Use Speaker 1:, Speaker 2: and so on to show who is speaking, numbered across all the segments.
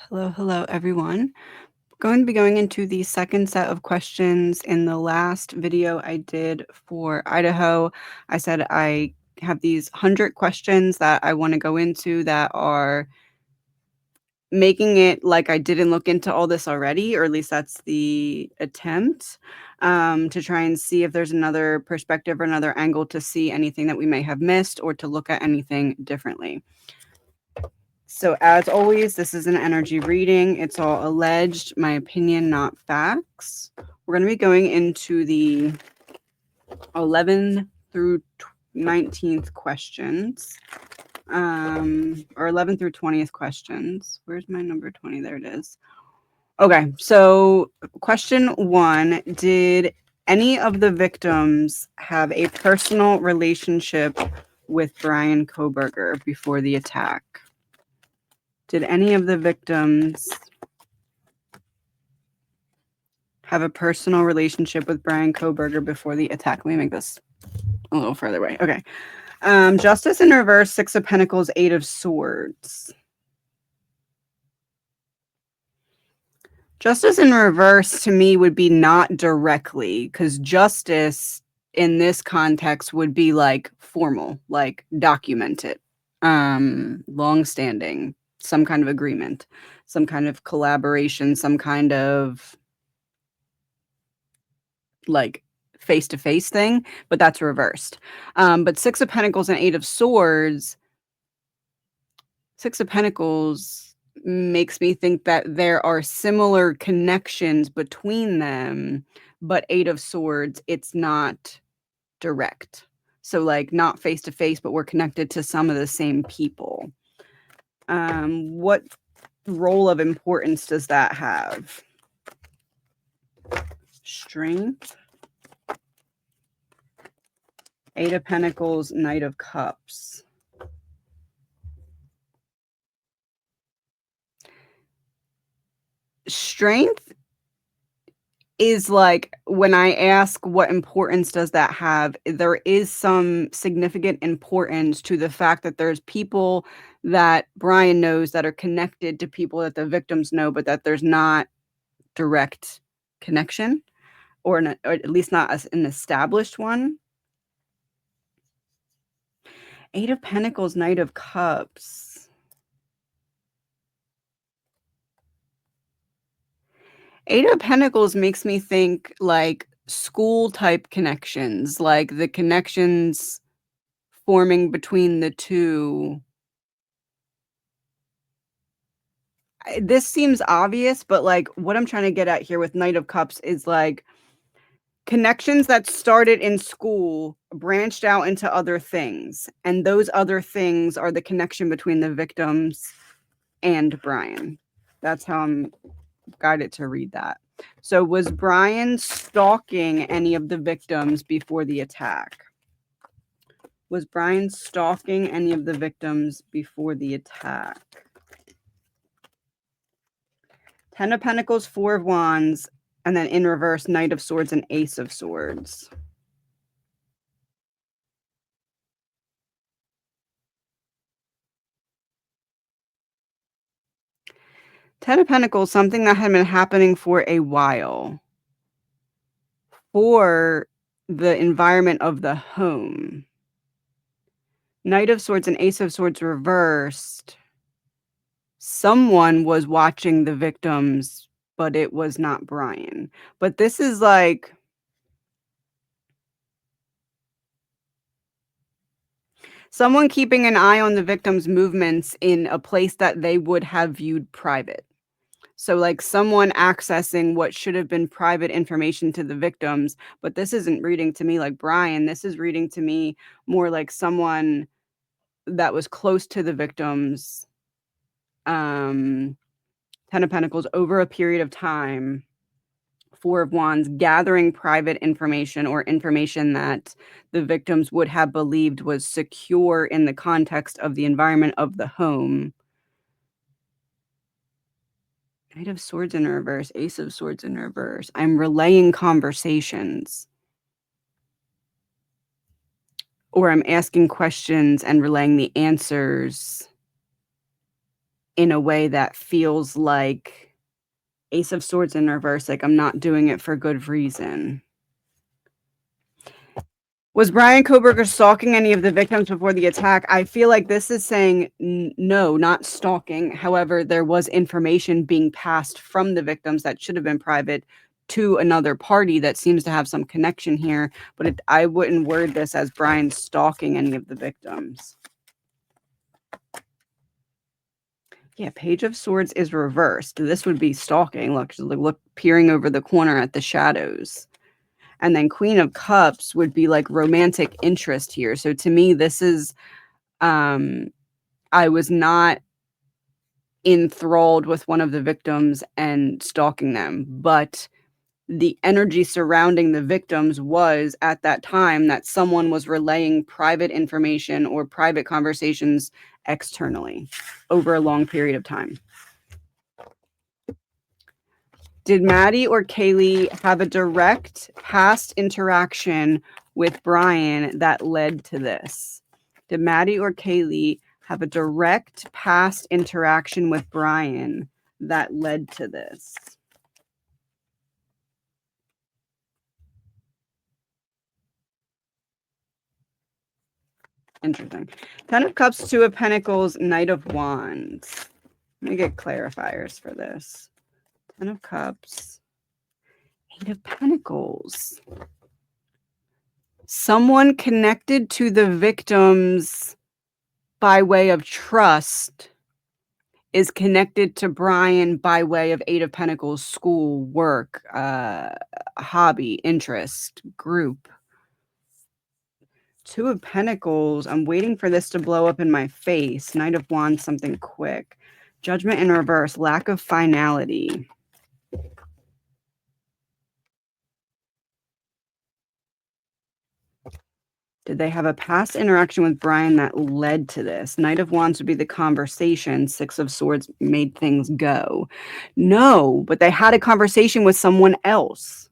Speaker 1: Hello, everyone. Going to be going into the second set of questions. In the last video I did for Idaho, I said I have these 100 questions that I want to go into that are making it like I didn't look into all this already, or at least that's the attempt, to try and see if there's another perspective or another angle to see anything that we may have missed or to look at anything differently. So as always, this is an energy reading. It's all alleged, my opinion, not facts. We're going to be going into the 11th through 19th questions, or 11th through 20th questions. Where's my number 20? There it is. Okay, so question 1, did any of the victims have a personal relationship with Bryan Kohberger before the attack? Did any of the victims have a personal relationship with Bryan Kohberger before the attack? Let me make this a little further away. Okay. Justice in reverse, 6 of Pentacles, 8 of Swords. Justice in reverse to me would be not directly, because justice in this context would be like formal, like documented, long-standing, some kind of agreement, some kind of collaboration, some kind of like face-to-face thing, but that's reversed. But 6 of Pentacles and 8 of Swords, 6 of Pentacles makes me think that there are similar connections between them, but 8 of Swords, it's not direct. So like not face-to-face, but we're connected to some of the same people. What role of importance does that have? Strength. 8 of Pentacles, Knight of Cups. Strength is like, when I ask what importance does that have, there is some significant importance to the fact that there's people that Bryan knows that are connected to people that the victims know, but that there's not direct connection, or at least not an established one. 8 of Pentacles, Knight of Cups. 8 of Pentacles makes me think like school type connections, like the connections forming between the two. This seems obvious, but like what I'm trying to get at here with Knight of Cups is like connections that started in school branched out into other things, and those other things are the connection between the victims and Bryan. That's how I'm guided to read that. So was Bryan stalking any of the victims before the attack? Was Bryan stalking any of the victims before the attack? 10 of Pentacles, 4 of Wands, and then in reverse, Knight of Swords and Ace of Swords. Ten of Pentacles, something that had been happening for a while. For the environment of the home. Knight of Swords and Ace of Swords reversed. Someone was watching the victims, but it was not Bryan. But this is like someone keeping an eye on the victims' movements in a place that they would have viewed private. So like someone accessing what should have been private information to the victims, but this isn't reading to me like Bryan. This is reading to me more like someone that was close to the victims. 10 of Pentacles over a period of time. 4 of Wands, gathering private information or information that the victims would have believed was secure in the context of the environment of the home. Knight of Swords in reverse, Ace of Swords in reverse. I'm relaying conversations. Or I'm asking questions and relaying the answers in a way that feels like Ace of Swords in reverse, like I'm not doing it for good reason. Was Bryan Kohberger stalking any of the victims before the attack? I feel like this is saying no, not stalking. However, there was information being passed from the victims that should have been private to another party that seems to have some connection here. But I wouldn't word this as Bryan stalking any of the victims. Yeah, Page of Swords is reversed. This would be stalking. Look, peering over the corner at the shadows. And then Queen of Cups would be like romantic interest here. So to me, this is, I was not enthralled with one of the victims and stalking them, but the energy surrounding the victims was at that time that someone was relaying private information or private conversations externally over a long period of time. Did Maddie or Kaylee have a direct past interaction with Bryan that led to this? Did Maddie or Kaylee have a direct past interaction with Bryan that led to this? Interesting. 10 of Cups, 2 of Pentacles, Knight of Wands. Let me get clarifiers for this. 10 of Cups, 8 of Pentacles. Someone connected to the victims by way of trust is connected to Bryan by way of 8 of Pentacles, school, work, hobby, interest, group. 2 of Pentacles, I'm waiting for this to blow up in my face. Knight of Wands, something quick. Judgment in reverse, lack of finality. Did they have a past interaction with Bryan that led to this? Knight of Wands would be the conversation. 6 of Swords made things go. No, but they had a conversation with someone else.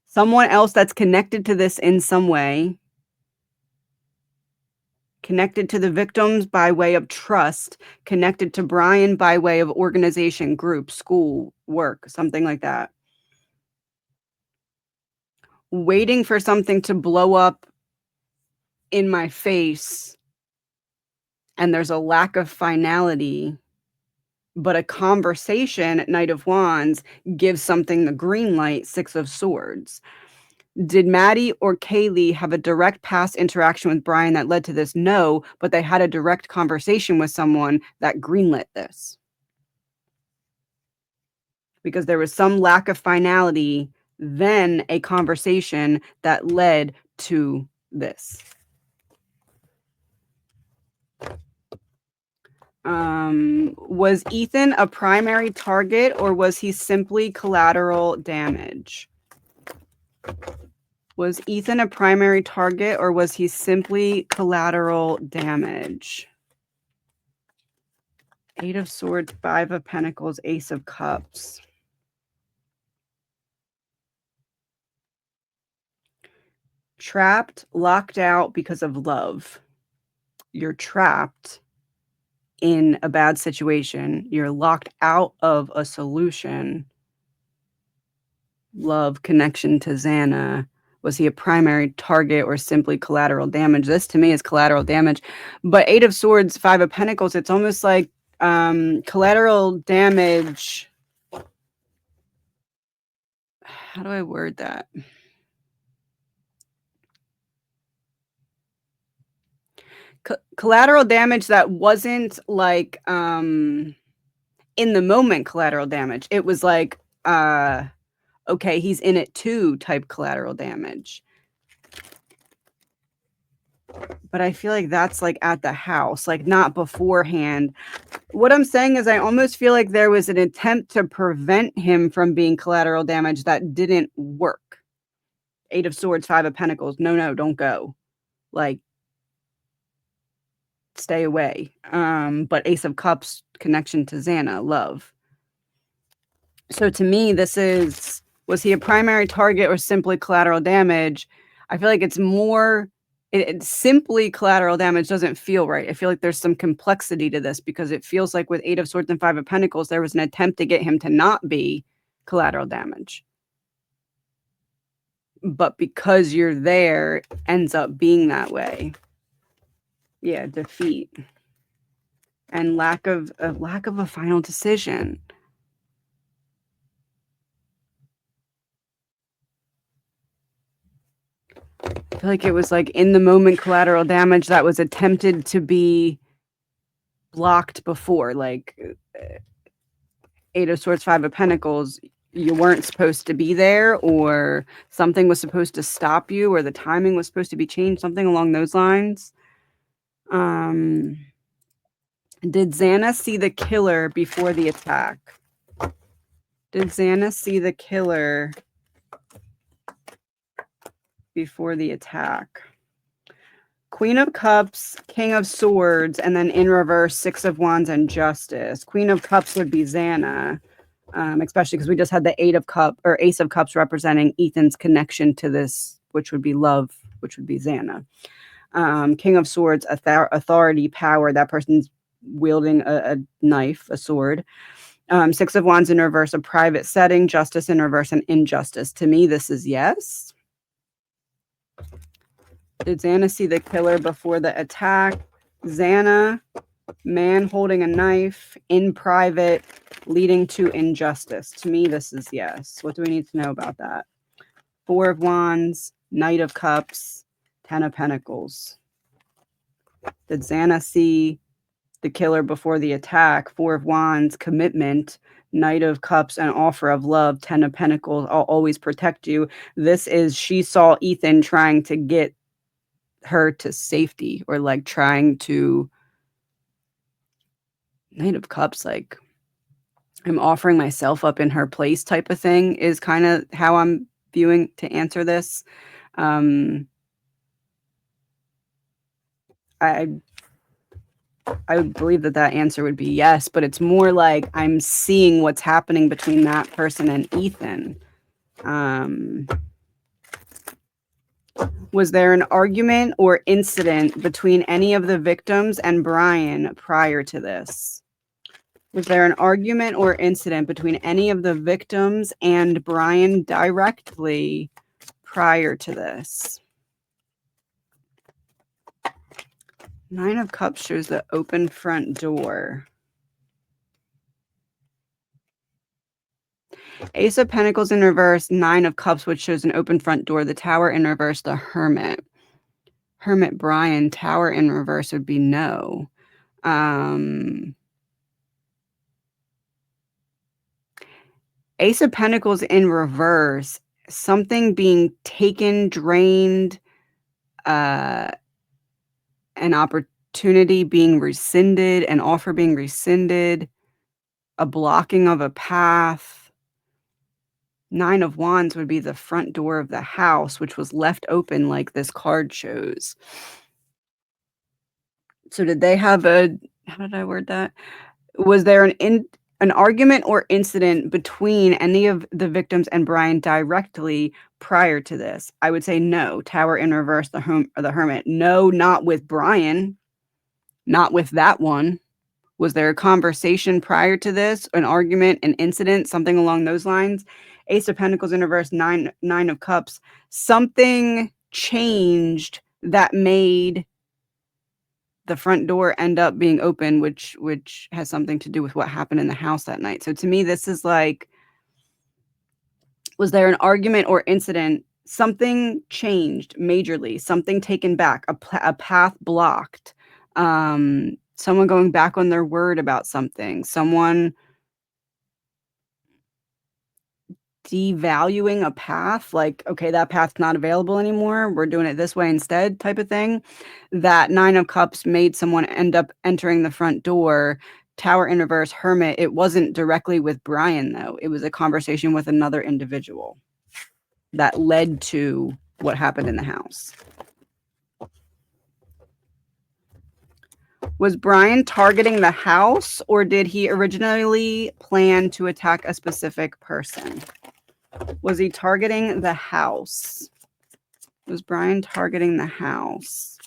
Speaker 1: Someone else that's connected to this in some way. Connected to the victims by way of trust. Connected to Bryan by way of organization, group, school, work, something like that. Waiting for something to blow up in my face, and there's a lack of finality, but a conversation, Knight of Wands, gives something the green light, 6 of Swords. Did Maddie or Kaylee have a direct past interaction with Bryan that led to this? No, but they had a direct conversation with someone that greenlit this. Because there was some lack of finality, then a conversation that led to this. Was Ethan a primary target or was he simply collateral damage? Was Ethan a primary target or was he simply collateral damage? 8 of Swords, 5 of Pentacles, Ace of Cups. Trapped, locked out because of love. You're trapped in a bad situation. You're locked out of a solution. Love, connection to Xana. Was he a primary target or simply collateral damage? This to me is collateral damage. But 8 of Swords, 5 of Pentacles, it's almost like collateral damage. How do I word that? Collateral damage that wasn't like in the moment collateral damage. It was like okay, he's in it too type collateral damage. But I feel like that's like at the house, like not beforehand. What I'm saying is I almost feel like there was an attempt to prevent him from being collateral damage that didn't work. 8 of Swords, 5 of Pentacles. No, don't go. Like, stay away. But Ace of Cups, connection to Xana, love. So to me, this is, was he a primary target or simply collateral damage? I feel like it's more It simply collateral damage doesn't feel right. I feel like there's some complexity to this because it feels like with 8 of Swords and 5 of Pentacles, there was an attempt to get him to not be collateral damage. But because you're there, ends up being that way. Yeah, defeat. And lack of a final decision. I feel like it was like in the moment collateral damage that was attempted to be blocked before, like 8 of Swords, 5 of Pentacles, you weren't supposed to be there, or something was supposed to stop you, or the timing was supposed to be changed, something along those lines. Did Xana see the killer before the attack? Did Xana see the killer before the attack? Queen of Cups, King of Swords, and then in reverse, 6 of Wands and Justice. Queen of Cups would be Xana, especially because we just had the Ace of Cups representing Ethan's connection to this, which would be love, which would be Xana. King of Swords, authority, power. That person's wielding a knife, a sword. 6 of Wands in reverse, a private setting. Justice in reverse, and injustice. To me, this is yes. Did Xana see the killer before the attack? Xana, man holding a knife in private, leading to injustice. To me, this is yes. What do we need to know about that? 4 of Wands, Knight of Cups, 10 of Pentacles. Did Xana see the killer before the attack? 4 of Wands, commitment, Knight of Cups, and offer of love, 10 of Pentacles. I'll always protect you. This is, she saw Ethan trying to get her to safety, or like trying to, Knight of Cups, like I'm offering myself up in her place type of thing is kind of how I'm viewing to answer this. I would believe that answer would be yes, but it's more like I'm seeing what's happening between that person and Ethan. Was there an argument or incident between any of the victims and Bryan prior to this? Was there an argument or incident between any of the victims and Bryan directly prior to this? 9 of Cups shows the open front door. Ace of Pentacles in reverse, 9 of Cups, which shows an open front door. The Tower in reverse, the Hermit. Hermit Bryan, Tower in reverse would be no. Ace of Pentacles in reverse, something being taken, drained, an opportunity being rescinded, an offer being rescinded, a blocking of a path. 9 of Wands would be the front door of the house, which was left open like this card shows. So did they have how did I word that? Was there an argument or incident between any of the victims and Bryan directly prior to this? I would say no. Tower in reverse, the Hermit. No, not with Bryan. Not with that one. Was there a conversation prior to this? An argument, an incident, something along those lines? Ace of Pentacles in reverse, 9 of Cups. Something changed that made the front door end up being open, which has something to do with what happened in the house that night. So to me, this is like, was there an argument or incident? Something changed majorly, something taken back, a path blocked, someone going back on their word about something, someone devaluing a path, like, okay, that path's not available anymore, we're doing it this way instead type of thing. That 9 of Cups made someone end up entering the front door. Tower in reverse, Hermit. It wasn't directly with Bryan, though. It was a conversation with another individual that led to what happened in the house. Was Bryan targeting the house, or did he originally plan to attack a specific person? Was he targeting the house? Was Bryan targeting the house,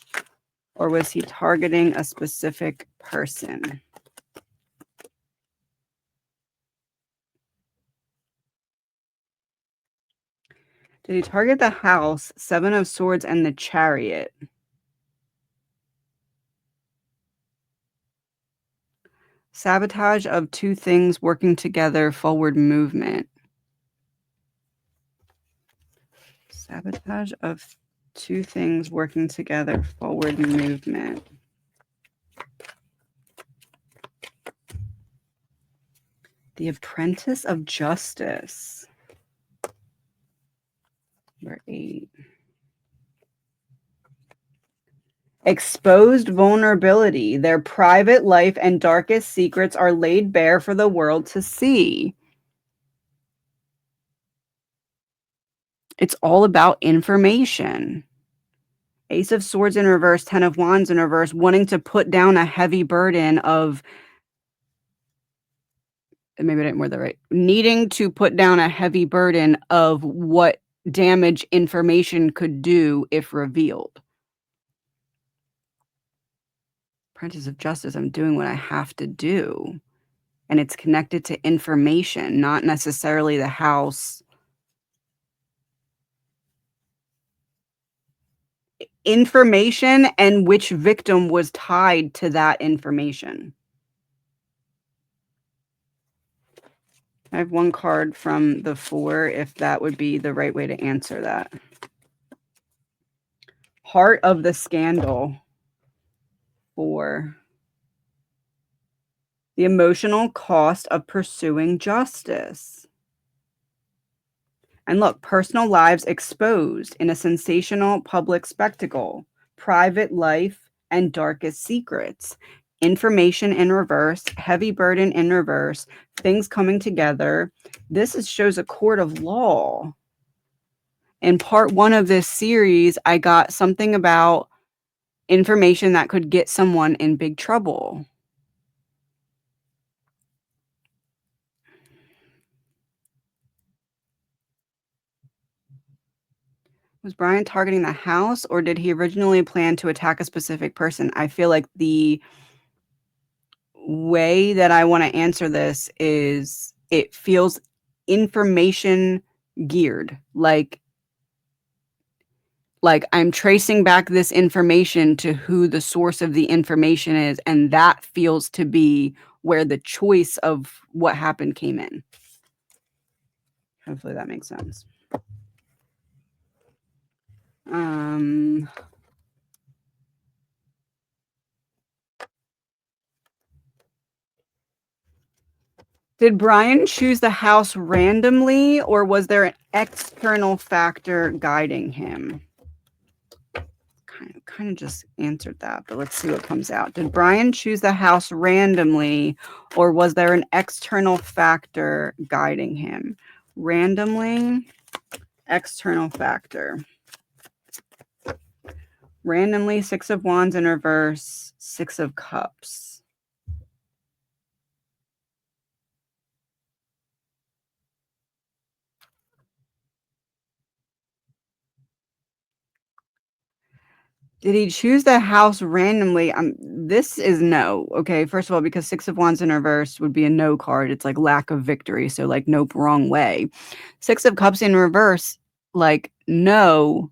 Speaker 1: or was he targeting a specific person? Did he target the house, 7 of Swords, and the Chariot? Sabotage of 2 things working together, forward movement. Sabotage of 2 things working together, forward movement. The Apprentice of Justice. Number 8. Exposed vulnerability. Their private life and darkest secrets are laid bare for the world to see. It's all about information. Ace of Swords in reverse, 10 of Wands in reverse, wanting to put down a heavy burden of, maybe I didn't word that right, needing to put down a heavy burden of what damage information could do if revealed. Apprentice of Justice, I'm doing what I have to do. And it's connected to information, not necessarily the house. Information and which victim was tied to that information. I have one card from the 4, if that would be the right way to answer that. Heart of the Scandal. 4. The emotional cost of pursuing justice. And look, personal lives exposed in a sensational public spectacle, private life and darkest secrets, information in reverse, heavy burden in reverse, things coming together. This shows a court of law. In part 1 of this series, I got something about information that could get someone in big trouble. Was Bryan targeting the house, or did he originally plan to attack a specific person? I feel like the way that I want to answer this is it feels information geared. Like I'm tracing back this information to who the source of the information is, and that feels to be where the choice of what happened came in. Hopefully that makes sense. Did Bryan choose the house randomly, or was there an external factor guiding him? Kind of just answered that, but let's see what comes out. Did Bryan choose the house randomly, or was there an external factor guiding him? Randomly, external factor. Randomly, 6 of Wands in reverse, 6 of Cups. Did he choose the house randomly? This is no. Okay, first of all, because 6 of Wands in reverse would be a no card. It's like lack of victory, so like nope, wrong way. 6 of Cups in reverse, like no,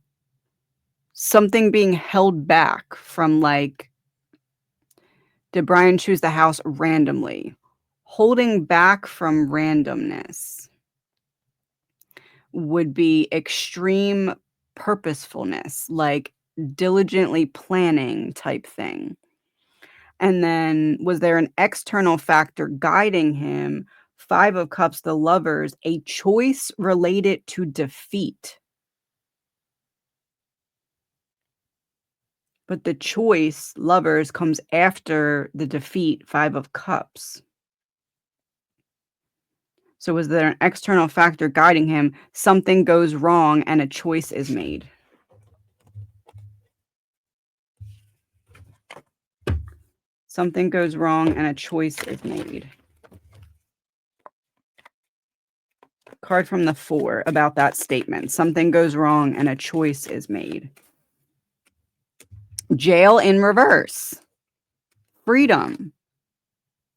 Speaker 1: something being held back from like, did Bryan choose the house randomly? Holding back from randomness would be extreme purposefulness, like diligently planning type thing. And then was there an external factor guiding him? 5 of Cups, the Lovers, a choice related to defeat. But the choice, Lovers, comes after the defeat, 5 of Cups. So was there an external factor guiding him? Something goes wrong and a choice is made. Something goes wrong and a choice is made. Card from the 4 about that statement. Something goes wrong and a choice is made. Jail in reverse. Freedom.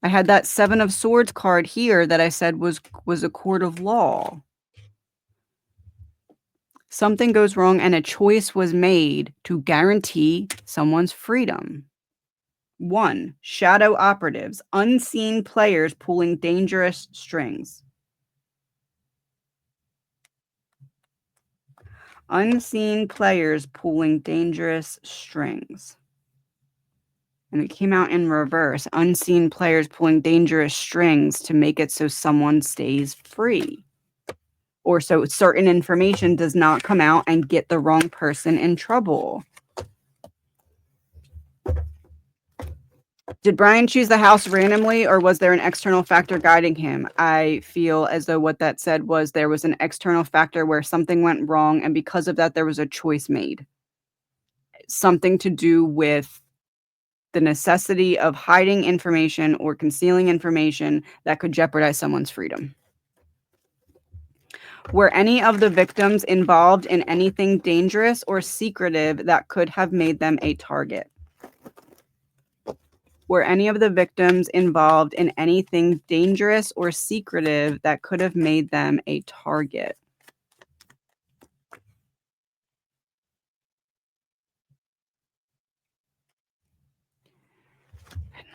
Speaker 1: I had that 7 of Swords card here that I said was a court of law. Something goes wrong and a choice was made to guarantee someone's freedom. 1. Shadow operatives. Unseen players pulling dangerous strings. Unseen players pulling dangerous strings. And it came out in reverse. Unseen players pulling dangerous strings to make it so someone stays free. Or so certain information does not come out and get the wrong person in trouble. Did Bryan choose the house randomly, or was there an external factor guiding him? I feel as though what that said was there was an external factor where something went wrong, and because of that, there was a choice made. Something to do with the necessity of hiding information or concealing information that could jeopardize someone's freedom. Were any of the victims involved in anything dangerous or secretive that could have made them a target? Were any of the victims involved in anything dangerous or secretive that could have made them a target?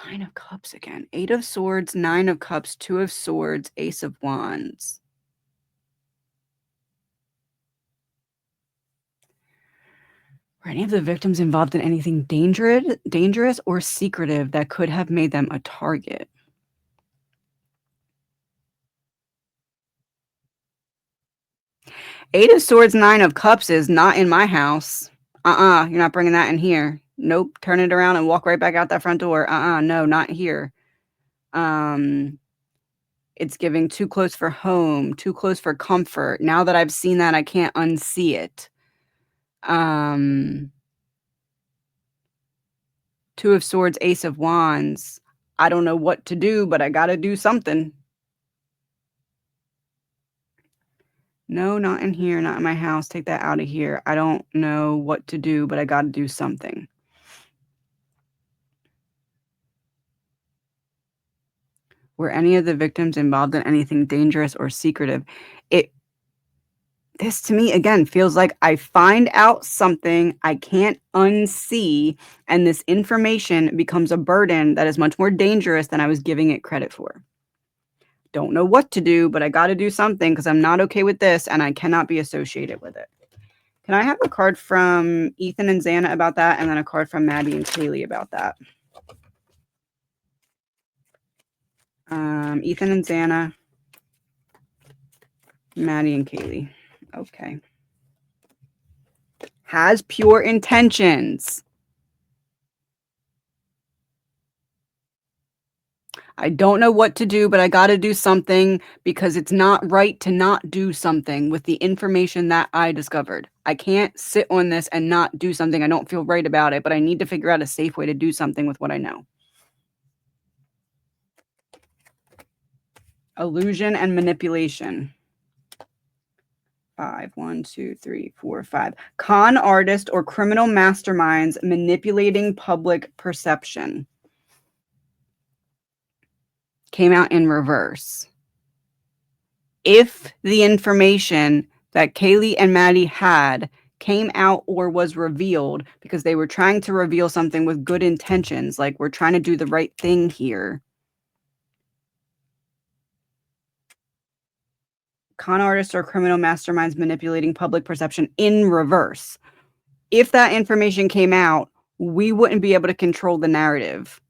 Speaker 1: Nine of Cups again. 8 of Swords, 9 of Cups, 2 of Swords, Ace of Wands. Were any of the victims involved in anything dangerous or secretive that could have made them a target? Eight of Swords, 9 of Cups is not in my house. You're not bringing that in here. Nope, turn it around and walk right back out that front door. No, not here. It's giving too close for home, too close for comfort. Now that I've seen that, I can't unsee it. 2 of Swords, Ace of Wands. I don't know what to do, but I gotta do something. No, not in here, not in my house. Take that out of here. I don't know what to do, but I gotta do something. Were any of the victims involved in anything dangerous or secretive? This to me, again, feels like I find out something I can't unsee, and this information becomes a burden that is much more dangerous than I was giving it credit for. Don't know what to do, but I got to do something because I'm not okay with this, and I cannot be associated with it. Can I have a card from Ethan and Xana about that, and then a card from Maddie and Kaylee about that? Ethan and Xana, Maddie and Kaylee. Okay. Has pure intentions. I don't know what to do, but I got to do something because it's not right to not do something with the information that I discovered. I can't sit on this and not do something. I don't feel right about it, but I need to figure out a safe way to do something with what I know. Illusion and manipulation. 5. 1, 2, 3, 4, 5. Con artist or criminal masterminds manipulating public perception. Came out in reverse. If the information that Kaylee and Maddie had came out or was revealed because they were trying to reveal something with good intentions, like we're trying to do the right thing here. Con artists or criminal masterminds manipulating public perception in reverse. If that information came out, we wouldn't be able to control the narrative.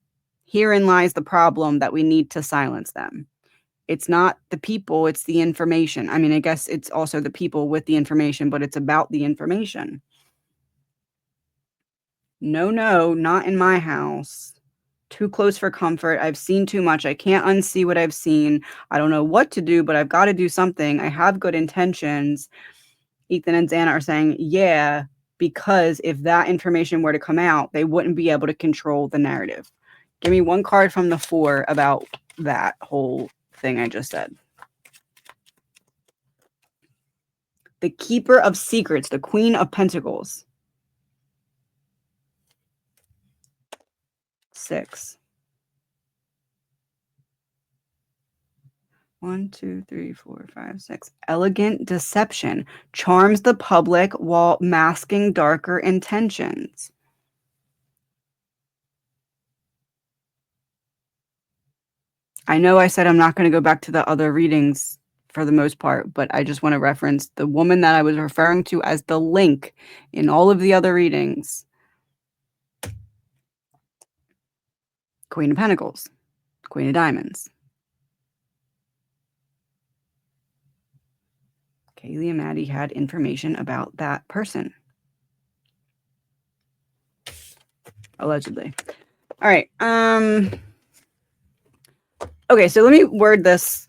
Speaker 1: Herein lies the problem that we need to silence them. It's not the people, it's the information. I mean, I guess it's also the people with the information, but it's about the information. No, not in my house. Too close for comfort. I've seen too much. I can't unsee what I've seen. I don't know what to do, but I've got to do something. I have good intentions. Ethan and Xana are saying, yeah, because if that information were to come out, they wouldn't be able to control the narrative. Give me one card from the 4 about that whole thing I just said. The keeper of secrets, the Queen of Pentacles. 6. 1, 2, 3, 4, 5, 6. Elegant deception. Charms the public while masking darker intentions. I know I said I'm not going to go back to the other readings for the most part, but I just want to reference the woman that I was referring to as the link in all of the other readings. Queen of Pentacles. Queen of Diamonds. Kaylee and Maddie had information about that person. Allegedly. All right. Okay, so let me word this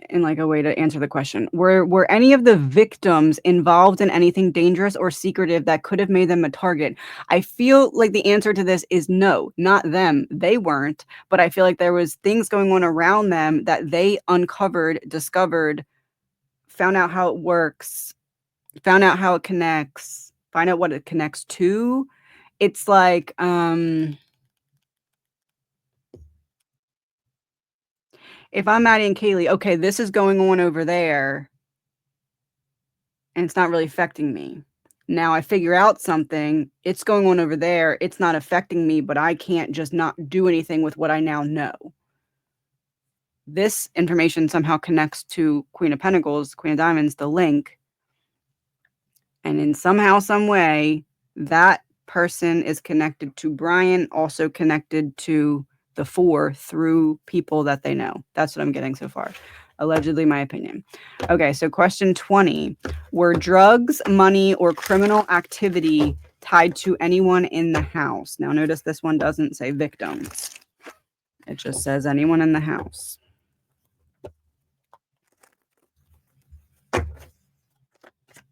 Speaker 1: in like a way to answer the question. Were any of the victims involved in anything dangerous or secretive that could have made them a target? I feel like the answer to this is no, not them. They weren't, but I feel like there was things going on around them that they uncovered, discovered, found out how it works, found out how it connects, find out what it connects to. It's like if I'm Maddie and Kaylee, okay, this is going on over there and it's not really affecting me. Now I figure out something, it's going on over there, it's not affecting me, but I can't just not do anything with what I now know. This information somehow connects to Queen of Pentacles, Queen of Diamonds, the link. And in somehow, some way, that person is connected to Bryan, also connected to the 4 through people that they know. That's what I'm getting so far. Allegedly, my opinion. Okay, so question 20. Were drugs, money, or criminal activity tied to anyone in the house? Now, notice this one doesn't say victims. It just says anyone in the house.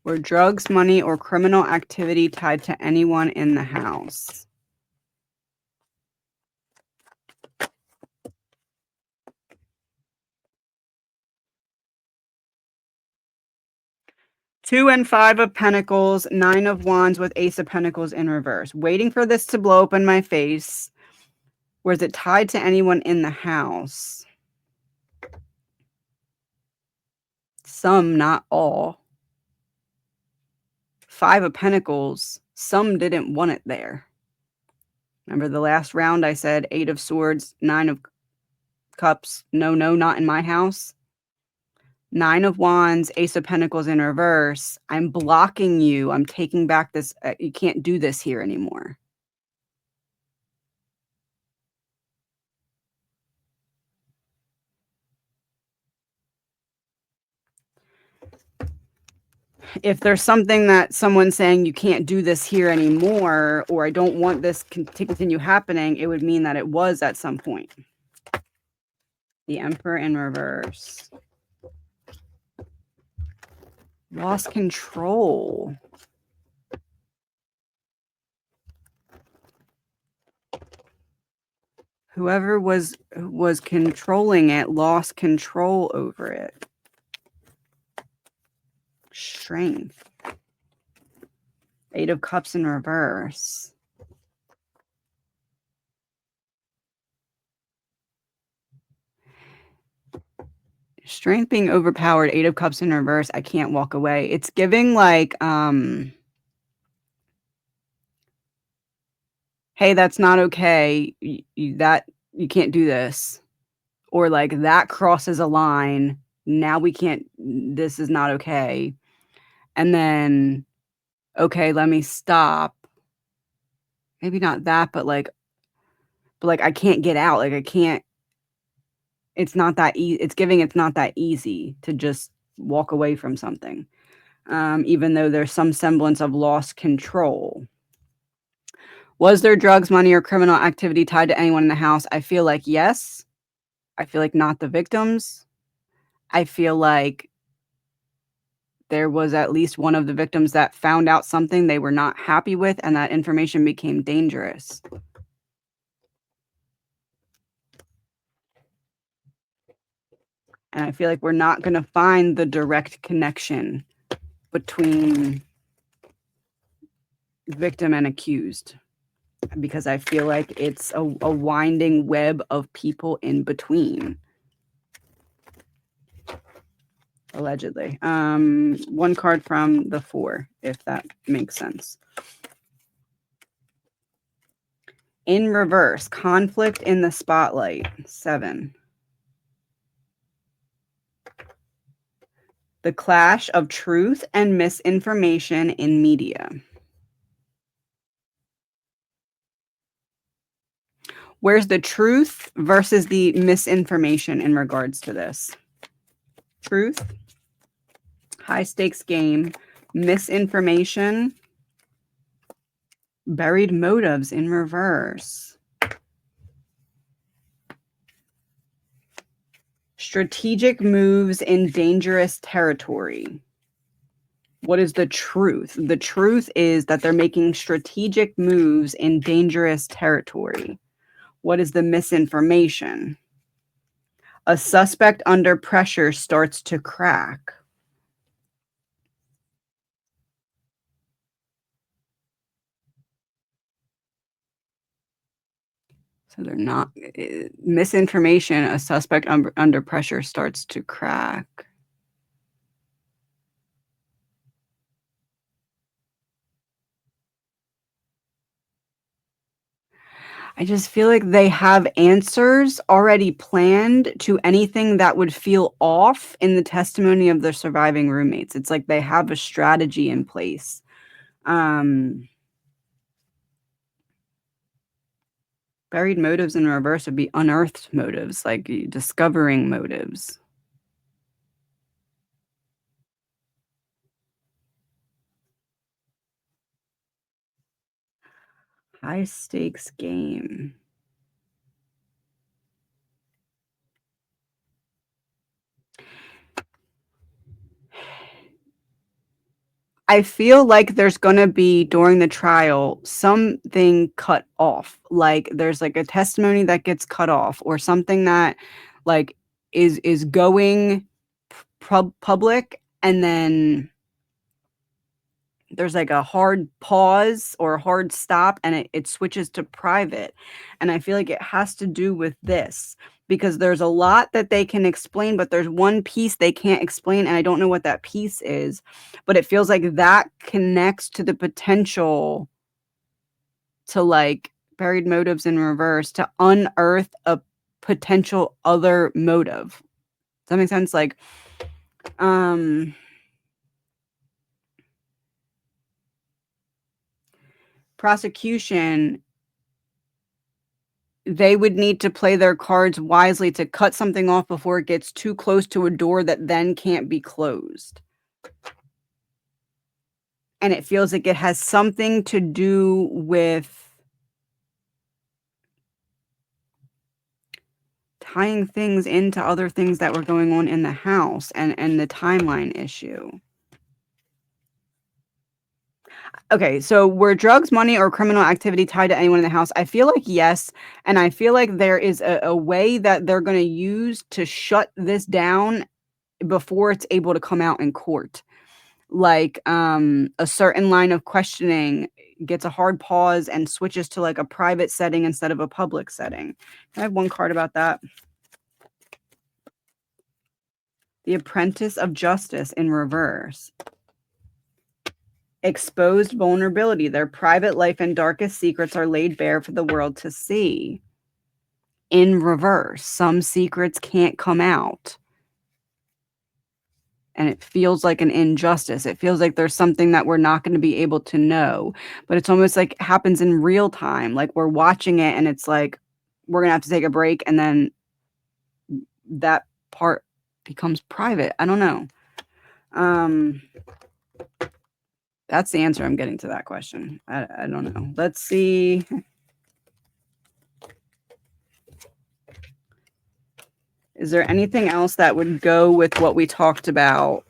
Speaker 1: Were drugs, money, or criminal activity tied to anyone in the house? Two and 5 of Pentacles, 9 of Wands with Ace of Pentacles in reverse. Waiting for this to blow up in my face. Was it tied to anyone in the house? Some, not all. 5 of Pentacles, some didn't want it there. Remember the last round I said 8 of Swords, 9 of Cups, no, not in my house. 9 of Wands, Ace of Pentacles in reverse. I'm blocking you. I'm taking back this. You can't do this here anymore. If there's something that someone's saying you can't do this here anymore, or I don't want this to continue happening, it would mean that it was at some point. The Emperor in reverse. Lost control. Whoever was controlling it lost control over it. Strength. 8 of Cups in reverse. Strength being overpowered, 8 of Cups in reverse. I can't walk away. It's giving like, hey, that's not okay. You can't do this. Or like that crosses a line. Now we can't, this is not okay. And then, okay, let me stop. Maybe not that, but like I can't get out. Like I can't, it's not that easy. It's giving it's not that easy to just walk away from something. Even though there's some semblance of lost control. Was there drugs, money, or criminal activity tied to anyone in the house? I feel like yes. I feel like not the victims. I feel like there was at least one of the victims that found out something they were not happy with, and that information became dangerous. And I feel like we're not going to find the direct connection between victim and accused, because I feel like it's a winding web of people in between. Allegedly. One card from the 4, if that makes sense. In reverse, conflict in the spotlight, 7. The clash of truth and misinformation in media. Where's the truth versus the misinformation in regards to this? Truth, high stakes game, misinformation, buried motives in reverse. Strategic moves in dangerous territory. What is the truth? The truth is that they're making strategic moves in dangerous territory. What is the misinformation? A suspect under pressure starts to crack. So they're not misinformation. A suspect under pressure starts to crack. I just feel like they have answers already planned to anything that would feel off in the testimony of the surviving roommates. It's like they have a strategy in place. Buried motives in reverse would be unearthed motives, like discovering motives. High stakes game. I feel like there's gonna be, during the trial, something cut off. Like, there's, like, a testimony that gets cut off, or something that, like, is going public, and then there's, like, a hard pause or a hard stop, and it switches to private, and I feel like it has to do with this, because there's a lot that they can explain, but there's one piece they can't explain, and I don't know what that piece is, but it feels like that connects to the potential to, like, buried motives in reverse, to unearth a potential other motive. Does that make sense? Like, prosecution, they would need to play their cards wisely to cut something off before it gets too close to a door that then can't be closed. And it feels like it has something to do with tying things into other things that were going on in the house, and the timeline issue. Okay, so were drugs, money, or criminal activity tied to anyone in the house? I feel like yes, and I feel like there is a way that they're gonna use to shut this down before it's able to come out in court. Like, a certain line of questioning gets a hard pause and switches to, like, a private setting instead of a public setting. I have one card about that. The Apprentice of Justice in reverse. Exposed vulnerability. Their private life and darkest secrets are laid bare for the world to see. In reverse, some secrets can't come out. And it feels like an injustice. It feels like there's something that we're not going to be able to know. But it's almost like it happens in real time. Like, we're watching it and it's like, we're going to have to take a break, and then that part becomes private. I don't know. That's the answer I'm getting to that question. I don't know. Let's see. Is there anything else that would go with what we talked about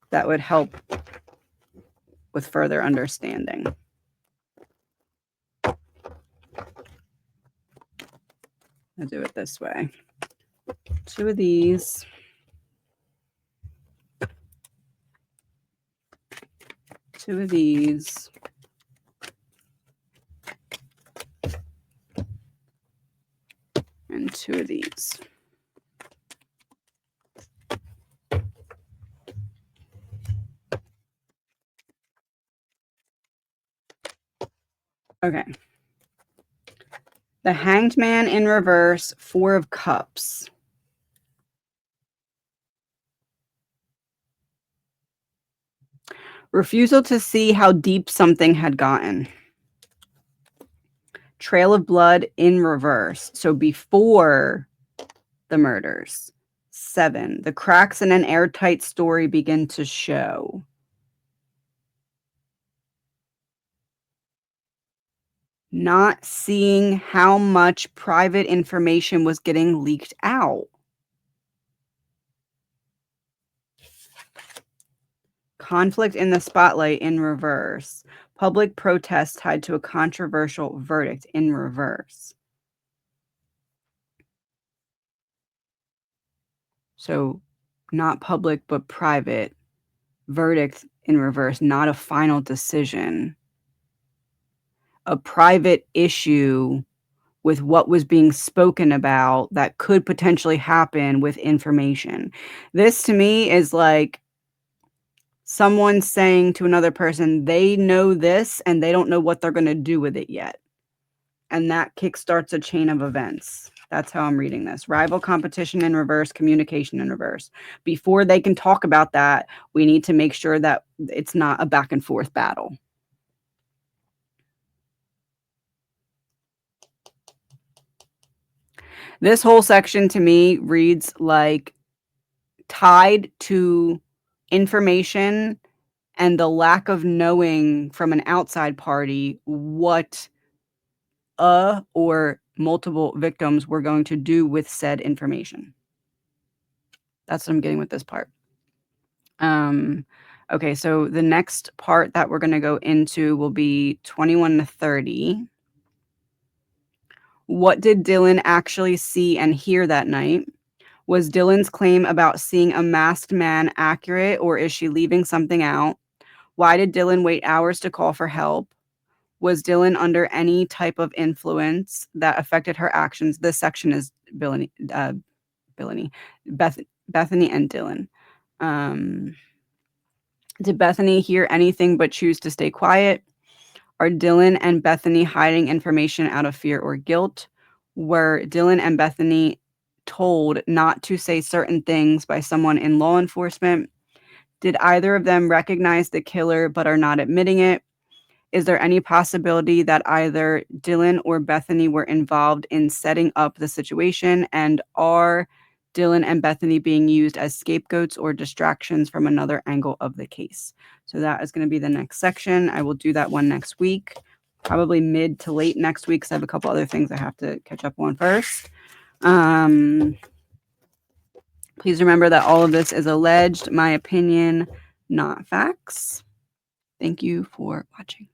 Speaker 1: that would help with further understanding? I'll do it this way. 2 of these. 2 of these. And 2 of these. Okay. The Hanged Man in reverse, 4 of Cups. Refusal to see how deep something had gotten. Trail of blood in reverse. So before the murders. 7. The cracks in an airtight story begin to show. Not seeing how much private information was getting leaked out. Conflict in the spotlight in reverse. Public protest tied to a controversial verdict in reverse. So not public, but private. Verdict in reverse, not a final decision. A private issue with what was being spoken about that could potentially happen with information. This to me is like someone saying to another person, they know this and they don't know what they're going to do with it yet. And that kickstarts a chain of events. That's how I'm reading this. Rival competition in reverse, communication in reverse. Before they can talk about that, we need to make sure that it's not a back and forth battle. This whole section to me reads like tied to information and the lack of knowing from an outside party what or multiple victims were going to do with said information. That's what I'm getting with this part. Okay, so the next part that we're going to go into will be 21 to 30. What did Dylan actually see and hear that night? Was Dylan's claim about seeing a masked man accurate, or is she leaving something out? Why did Dylan wait hours to call for help? Was Dylan under any type of influence that affected her actions? This section is Bethany and Dylan. Did Bethany hear anything but choose to stay quiet? Are Dylan and Bethany hiding information out of fear or guilt? Were Dylan and Bethany told not to say certain things by someone in law enforcement? Did either of them recognize the killer but are not admitting it? Is there any possibility that either Dylan or Bethany were involved in setting up the situation? And are Dylan and Bethany being used as scapegoats or distractions from another angle of the case? So that is going to be the next section. I will do that one next week, probably mid to late next week, because I have a couple other things I have to catch up on first. Please remember that all of this is alleged, my opinion, not facts. Thank you for watching.